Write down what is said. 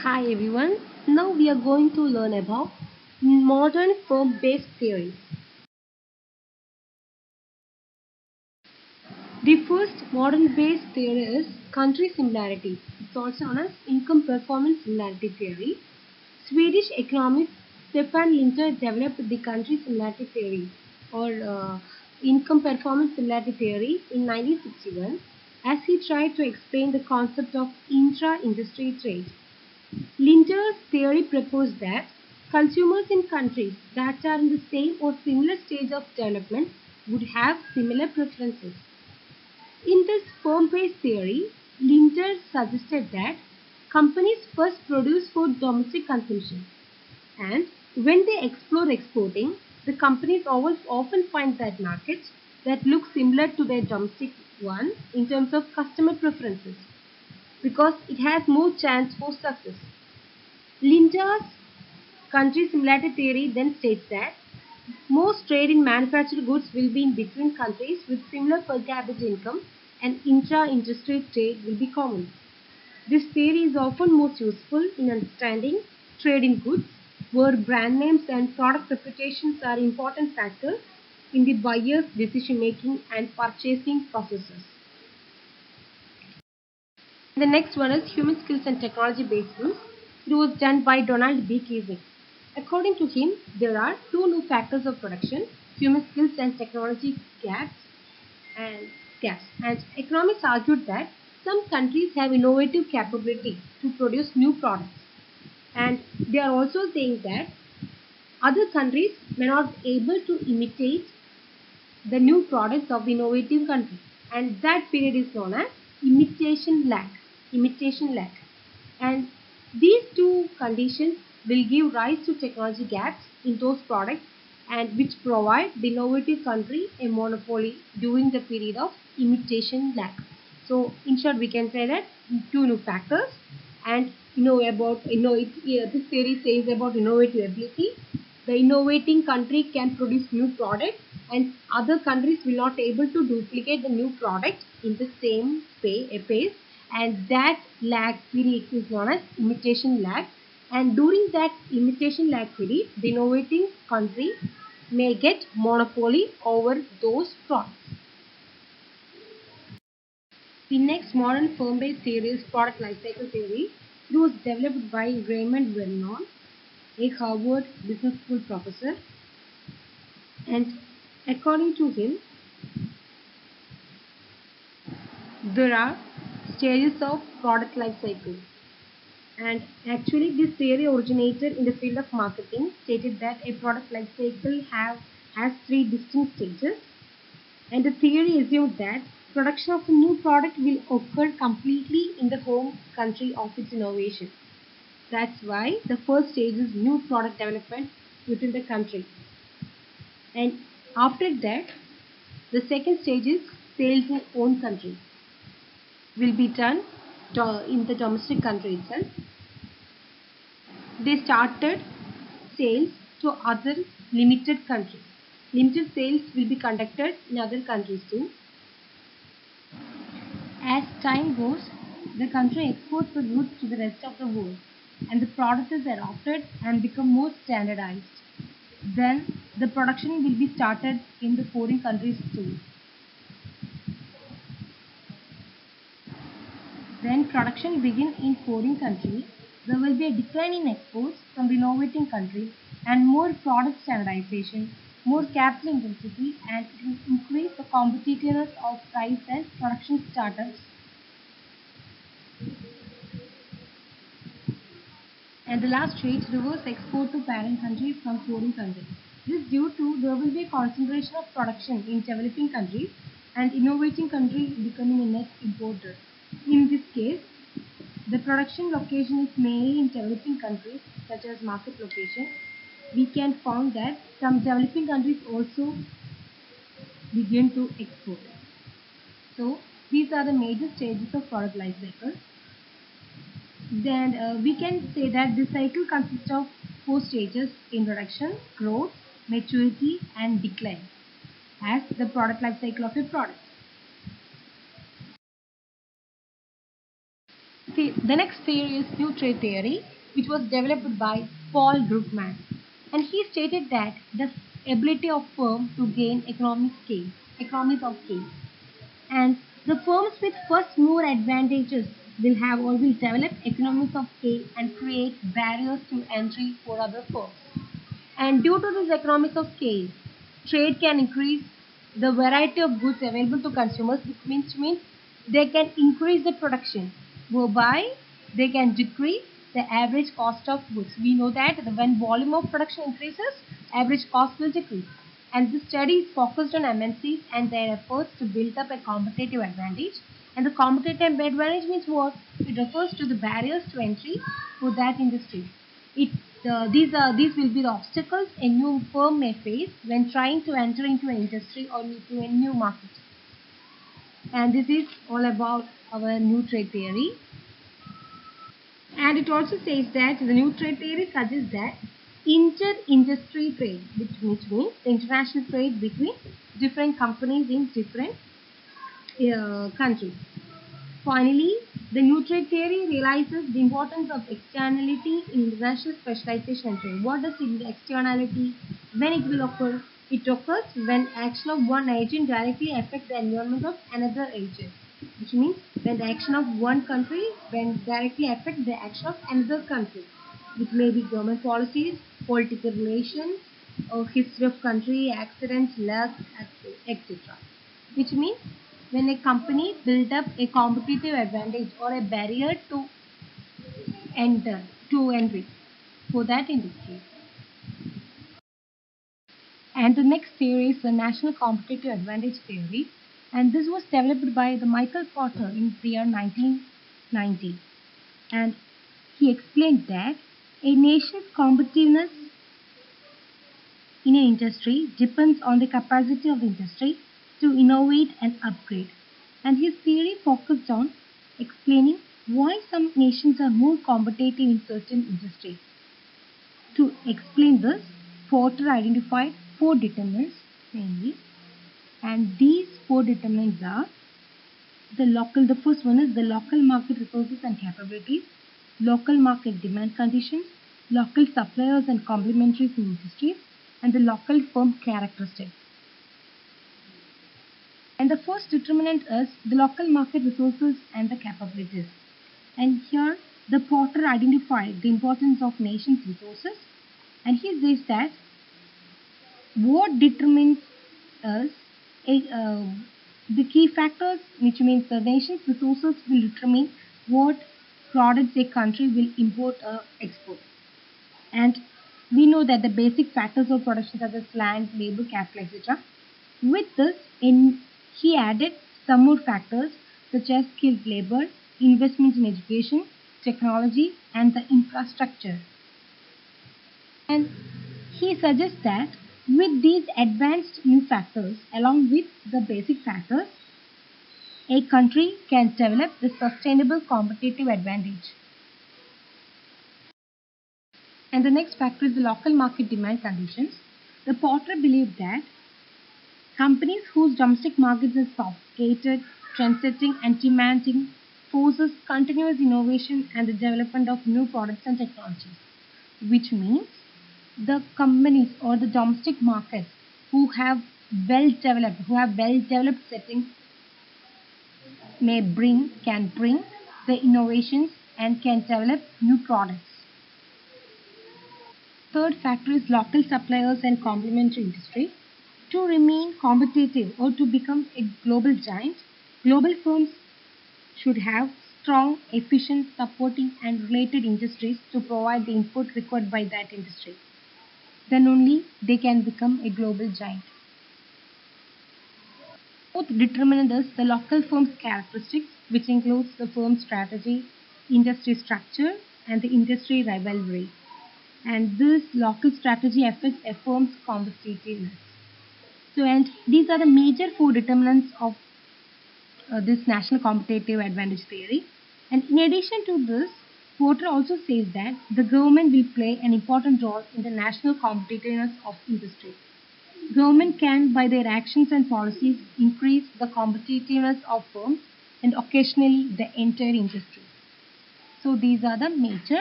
Hi everyone, now we are going to learn about modern firm-based theory. The first modern-based theory is country similarity. It's also known as income performance similarity theory. Swedish economist Stefan Linter developed the country similarity theory or income performance similarity theory in 1961 as he tried to explain the concept of intra-industry trade. Linter's theory proposed that consumers in countries that are in the same or similar stage of development would have similar preferences. In this firm-based theory, Linter suggested that companies first produce for domestic consumption, and when they explore exporting, the companies often find that markets that look similar to their domestic one in terms of customer preferences because it has more chance for success. Linter's country similarity theory then states that most trade in manufactured goods will be in between countries with similar per capita income and intra-industry trade will be common. This theory is often most useful in understanding trade in goods, where brand names and product reputations are important factors in the buyer's decision making and purchasing processes. The next one is human skills and technology based rules. It was done by Donald B. Keesing. According to him, there are two new factors of production: human skills and technology gaps and gaps. And economists argued that some countries have innovative capability to produce new products, and they are also saying that other countries may not be able to imitate the new products of the innovative country, and that period is known as imitation lag. Imitation lag. And these two conditions will give rise to technology gaps in those products and which provide the innovative country a monopoly during the period of imitation lag. So in short, we can say that two new factors, and this theory says about innovative ability. The innovating country can produce new product and other countries will not able to duplicate the new product in the same pace, and that lag period is known as imitation lag, and during that imitation lag period the innovating country may get monopoly over those products. The next modern firm-based theory is product lifecycle theory. It was developed by Raymond Vernon, a Harvard Business School professor, and according to him, there are stages of product life cycle. And actually, this theory originated in the field of marketing, stated that a product life cycle has three distinct stages, and the theory assumed that production of a new product will occur completely in the home country of its innovation. That's why the first stage is new product development within the country. And after that, the second stage is sales in own country will be done in the domestic country itself. They started sales to other limited countries. Limited sales will be conducted in other countries too. As time goes, the country exports the goods to the rest of the world and the product is adopted and become more standardized. Then the production will be started in the foreign countries too. When production begins in foreign countries, there will be a decline in exports from the innovating countries and more product standardization, more capital intensity, and it will increase the competitiveness of price and production startups. And the last stage, reverse export to parent country from foreign countries. This due to there will be a concentration of production in developing countries and innovating country becoming a net importer. In this case, the production location is mainly in developing countries such as market location. We can find that some developing countries also begin to export. So these are the major stages of product life cycle. Then we can say that this cycle consists of four stages: introduction, growth, maturity, and decline as the product life cycle of a product. The next theory is new trade theory, which was developed by Paul Krugman, and he stated that the ability of firm to gain economies of scale, and the firms with first mover advantages will have or will develop economies of scale and create barriers to entry for other firms. And due to this economics of scale, trade can increase the variety of goods available to consumers, which means they can increase the production, whereby they can decrease the average cost of goods. We know that when volume of production increases, average cost will decrease. And this study is focused on MNCs and their efforts to build up a competitive advantage. And the competitive advantage means what? It refers to the barriers to entry for that industry. It, these will be the obstacles a new firm may face when trying to enter into an industry or into a new market. And this is all about our new trade theory. And it also says that the new trade theory suggests that inter-industry trade, which means the international trade between different companies in different countries. Finally, the new trade theory realizes the importance of externality in international specialization and trade. What does externality? When it will occur? It occurs when action of one agent directly affects the environment of another agent. Which means when the action of one country when directly affects the action of another country. It may be government policies, political relations, or history of country, accidents, luck, etc. Which means when a company build up a competitive advantage or a barrier to entry for that industry. And the next theory is the national competitive advantage theory, and this was developed by the Michael Porter in the year 1990. And he explained that a nation's competitiveness in an industry depends on the capacity of the industry to innovate and upgrade. And his theory focused on explaining why some nations are more competitive in certain industries. To explain this, Porter identified four determinants mainly, and these four determinants are the first one is the local market resources and capabilities, local market demand conditions, local suppliers and complementaries in industries, and the local firm characteristics. And the first determinant is the local market resources and the capabilities. And here the Porter identified the importance of nation's resources, and he says that what determines us the key factors, which means the nation's resources will determine what products a country will import or export. And we know that the basic factors of production such as land, labor, capital, etc. With this, he added some more factors such as skilled labor, investment in education, technology, and the infrastructure. And he suggests that with these advanced new factors along with the basic factors, a country can develop the sustainable competitive advantage. And the next factor is the local market demand conditions. The Porter believed that companies whose domestic markets are sophisticated, trendsetting, and demanding forces continuous innovation and the development of new products and technologies, which means the companies or the domestic markets who have well developed settings can bring the innovations and can develop new products. Third factor is local suppliers and complementary industry. To remain competitive or to become a global giant, global firms should have strong, efficient, supporting and related industries to provide the input required by that industry. Then only they can become a global giant. Fourth determinant is the local firm's characteristics, which includes the firm's strategy, industry structure, and the industry rivalry. And this local strategy affects a firm's competitiveness. So, and these are the major four determinants of this national competitive advantage theory. And in addition to this, Porter also says that the government will play an important role in the national competitiveness of industry. Government can, by their actions and policies, increase the competitiveness of firms and occasionally the entire industry. So these are the major